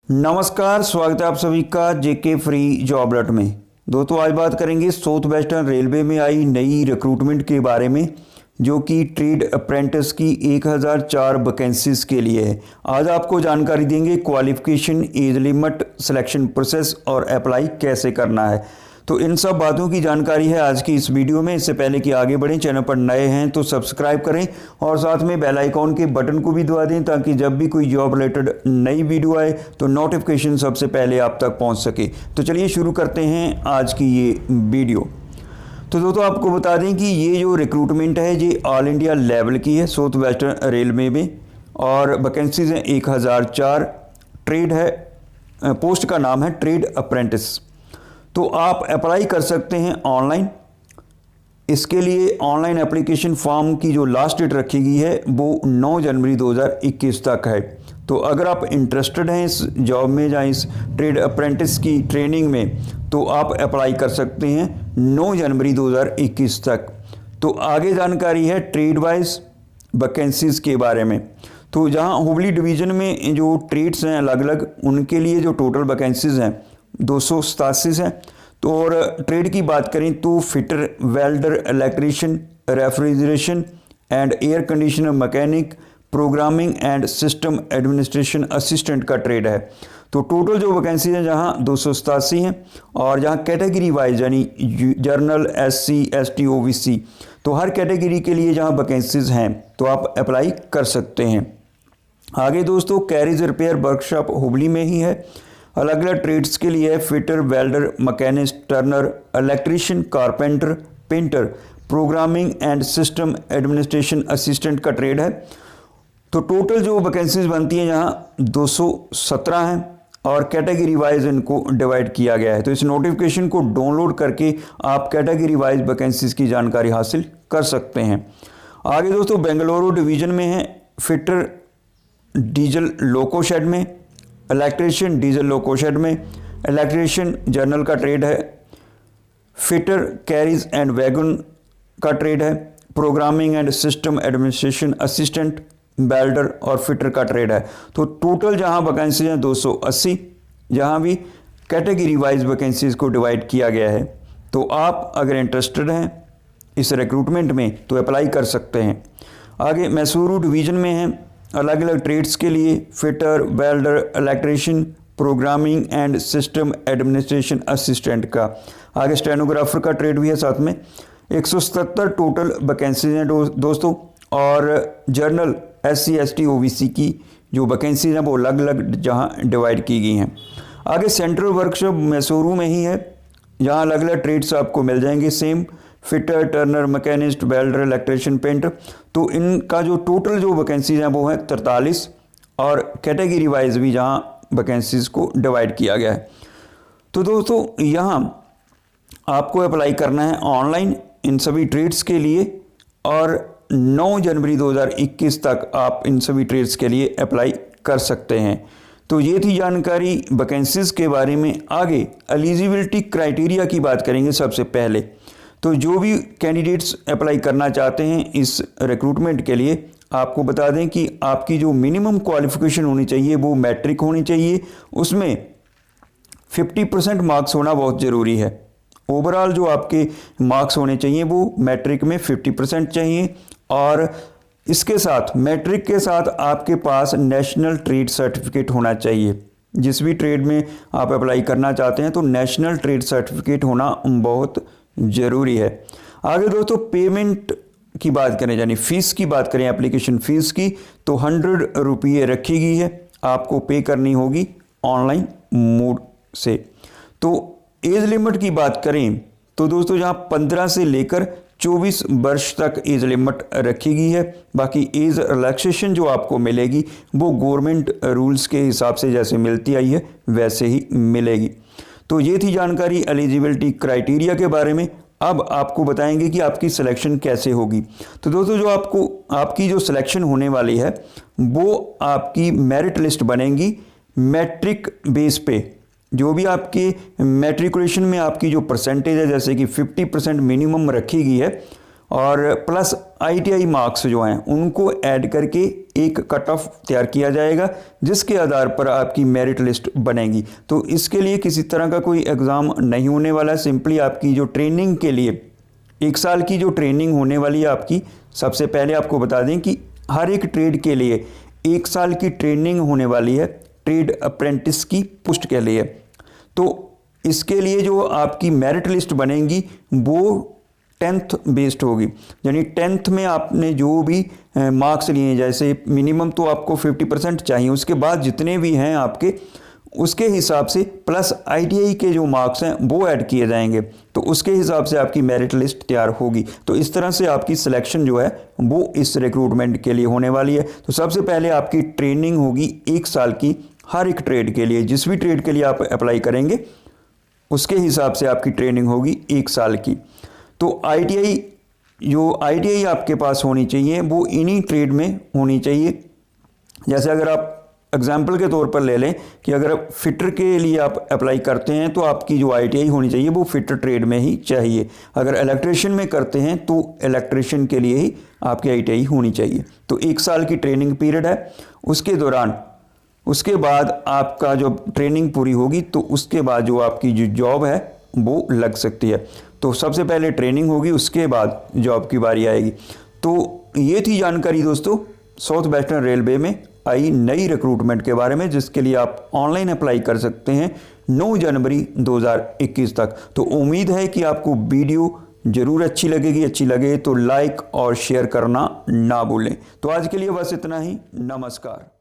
नमस्कार, स्वागत है आप सभी का जेके फ्री जॉब अलर्ट में। दोस्तों आज बात करेंगे साउथ वेस्टर्न रेलवे में आई नई रिक्रूटमेंट के बारे में, जो कि ट्रेड अप्रेंटिस की 1004 वैकेंसीज के लिए है। आज आपको जानकारी देंगे qualification, age limit, selection process और अप्लाई कैसे करना है। तो इन सब बातों की जानकारी है आज की इस वीडियो में। इससे पहले कि आगे बढ़ें, चैनल पर नए हैं तो सब्सक्राइब करें और साथ में बेल आइकॉन के बटन को भी दबा दें, ताकि जब भी कोई जॉब रिलेटेड नई वीडियो आए तो नोटिफिकेशन सबसे पहले आप तक पहुंच सके। तो चलिए शुरू करते हैं आज की ये वीडियो। तो दोस्तों आपको बता दें कि ये जो रिक्रूटमेंट है ये ऑल इंडिया लेवल की है साउथ वेस्टर्न रेलवे में, और वैकेंसीज हैं 1004। ट्रेड है, पोस्ट का नाम है ट्रेड अप्रेंटिस। तो आप अप्लाई कर सकते हैं ऑनलाइन। इसके लिए ऑनलाइन एप्लीकेशन फॉर्म की जो लास्ट डेट रखी गई है वो 9 जनवरी 2021 तक है। तो अगर आप इंटरेस्टेड हैं इस जॉब में या इस ट्रेड अप्रेंटिस की ट्रेनिंग में, तो आप अप्लाई कर सकते हैं 9 जनवरी 2021 तक। तो आगे जानकारी है ट्रेड वाइज वैकेंसीज़ के बारे में। तो जहां हुबली डिवीज़न में जो ट्रेड्स हैं अलग अलग, उनके लिए जो टोटल वैकेंसीज़ हैं 287 है। तो और ट्रेड की बात करें तो fitter, welder, electrician, refrigeration and air conditioner mechanic, programming and system administration assistant का ट्रेड है। तो टोटल जो वैकेंसी है जहां 287 हैं, और जहां कैटेगरी वाइज यानी जर्नल, एससी, एसटी, ओबीसी, तो हर कैटेगरी के लिए जहां वैकेंसीज हैं तो आप अप्लाई कर सकते हैं। आगे दोस्तों कैरिज रिपेयर वर्कशॉप हुबली में ही है। अलग अलग ट्रेड्स के लिए है fitter, welder, machinist, Turner, electrician, carpenter, painter, programming and system administration assistant का ट्रेड है। तो टोटल जो वैकेंसीज बनती हैं यहाँ 217 हैं, और कैटेगरी वाइज इनको डिवाइड किया गया है। तो इस नोटिफिकेशन को डाउनलोड करके आप कैटेगरी वाइज वैकेंसीज की जानकारी हासिल कर सकते हैं। आगे दोस्तों बेंगलुरु डिवीज़न में है फिटर डीजल लोको शेड में, इलेक्ट्रीशियन डीजल लोको शेड में, इलेक्ट्रीशियन जर्नल का ट्रेड है, फिटर कैरीज एंड वैगन का ट्रेड है, programming and system administration assistant, welder और फिटर का ट्रेड है। तो टोटल जहां वैकेंसी हैं 280, जहां भी कैटेगरी वाइज वैकेंसीज को डिवाइड किया गया है। तो आप अगर इंटरेस्टेड हैं इस रिक्रूटमेंट में तो अप्लाई कर सकते हैं। आगे मैसूरू डिवीज़न में है अलग अलग ट्रेड्स के लिए fitter, welder, electrician, programming and system administration assistant का। आगे स्टेनोग्राफर का ट्रेड भी है साथ में। 177 टोटल वैकेंसीज हैं दोस्तों, और जर्नल, एससी, एसटी, ओबीसी की जो वैकेंसीज हैं वो अलग अलग जहां डिवाइड की गई हैं। आगे सेंट्रल वर्कशॉप मैसूरू में ही है, जहां अलग अलग ट्रेड्स आपको मिल जाएंगे same, fitter, Turner, machinist, welder, electrician, painter. तो इनका जो टोटल जो वैकेंसीज हैं वो है 43, और कैटेगरी वाइज भी जहाँ वैकेंसीज को डिवाइड किया गया है। तो दोस्तों यहाँ आपको अप्लाई करना है ऑनलाइन इन सभी ट्रेड्स के लिए, और 9 जनवरी 2021 तक आप इन सभी ट्रेड्स के लिए अप्लाई कर सकते हैं। तो ये थी जानकारी वैकेंसीज के बारे में। आगे एलिजिबिलिटी क्राइटेरिया की बात करेंगे सबसे पहले। तो जो भी कैंडिडेट्स अप्लाई करना चाहते हैं इस रिक्रूटमेंट के लिए, आपको बता दें कि आपकी जो मिनिमम क्वालिफिकेशन होनी चाहिए वो मैट्रिक होनी चाहिए। उसमें 50% मार्क्स होना बहुत ज़रूरी है। ओवरऑल जो आपके मार्क्स होने चाहिए वो मैट्रिक में 50% चाहिए, और इसके साथ मैट्रिक के साथ आपके पास नेशनल ट्रेड सर्टिफिकेट होना चाहिए। जिस भी ट्रेड में आप अप्लाई करना चाहते हैं तो नेशनल ट्रेड सर्टिफिकेट होना बहुत ज़रूरी है। आगे दोस्तों पेमेंट की बात करें, यानी फ़ीस की बात करें, एप्लीकेशन फ़ीस की, तो 100 रुपये रखी गई है, आपको पे करनी होगी ऑनलाइन मोड से। तो एज लिमिट की बात करें तो दोस्तों जहां 15 से लेकर 24 वर्ष तक एज लिमिट रखी गई है। बाकी एज रिलैक्सेशन जो आपको मिलेगी वो गवर्नमेंट रूल्स के हिसाब से जैसे मिलती आई है वैसे ही मिलेगी। तो ये थी जानकारी एलिजिबिलिटी क्राइटेरिया के बारे में। अब आपको बताएंगे कि आपकी सिलेक्शन कैसे होगी। तो दोस्तों जो आपकी जो सिलेक्शन होने वाली है वो आपकी मेरिट लिस्ट बनेगी मैट्रिक बेस पे। जो भी आपके मैट्रिकुलेशन में आपकी जो परसेंटेज है, जैसे कि 50% मिनिमम रखी गई है, और प्लस ITI मार्क्स जो हैं उनको ऐड करके एक कट ऑफ तैयार किया जाएगा, जिसके आधार पर आपकी मेरिट लिस्ट बनेगी। तो इसके लिए किसी तरह का कोई एग्ज़ाम नहीं होने वाला है। सिंपली आपकी जो ट्रेनिंग के लिए 1 साल की जो ट्रेनिंग होने वाली है आपकी, सबसे पहले आपको बता दें कि हर एक ट्रेड के लिए 1 साल की ट्रेनिंग होने वाली है, ट्रेड अप्रेंटिस की पोस्ट के लिए। तो इसके लिए जो आपकी मेरिट लिस्ट बनेगी वो 10th बेस्ड होगी, यानी 10th में आपने जो भी मार्क्स लिए, जैसे मिनिमम तो आपको 50% चाहिए, उसके बाद जितने भी हैं आपके उसके हिसाब से प्लस ITI के जो मार्क्स हैं वो ऐड किए जाएंगे, तो उसके हिसाब से आपकी मेरिट लिस्ट तैयार होगी। तो इस तरह से आपकी सिलेक्शन जो है वो इस रिक्रूटमेंट के लिए होने वाली है। तो सबसे पहले आपकी ट्रेनिंग होगी 1 साल की, हर एक ट्रेड के लिए, जिस भी ट्रेड के लिए आप अप्लाई करेंगे उसके हिसाब से आपकी ट्रेनिंग होगी 1 साल की। तो ITI आपके पास होनी चाहिए वो इन्हीं ट्रेड में होनी चाहिए। जैसे अगर आप एग्जाम्पल के तौर पर ले लें कि अगर फिटर के लिए आप अप्लाई करते हैं तो आपकी जो ITI होनी चाहिए वो फिटर ट्रेड में ही चाहिए। अगर इलेक्ट्रिशियन में करते हैं तो इलेक्ट्रिशियन के लिए ही आपकी ITI होनी चाहिए। तो 1 साल की ट्रेनिंग पीरियड है, उसके दौरान उसके बाद आपका जो ट्रेनिंग पूरी होगी तो उसके बाद जो आपकी जो जॉब है वो लग सकती है। तो सबसे पहले ट्रेनिंग होगी, उसके बाद जॉब की बारी आएगी। तो ये थी जानकारी दोस्तों साउथ वेस्टर्न रेलवे में आई नई रिक्रूटमेंट के बारे में, जिसके लिए आप ऑनलाइन अप्लाई कर सकते हैं 9 जनवरी 2021 तक। तो उम्मीद है कि आपको वीडियो ज़रूर अच्छी लगेगी। अच्छी लगे तो लाइक और शेयर करना ना भूलें। तो आज के लिए बस इतना ही। नमस्कार।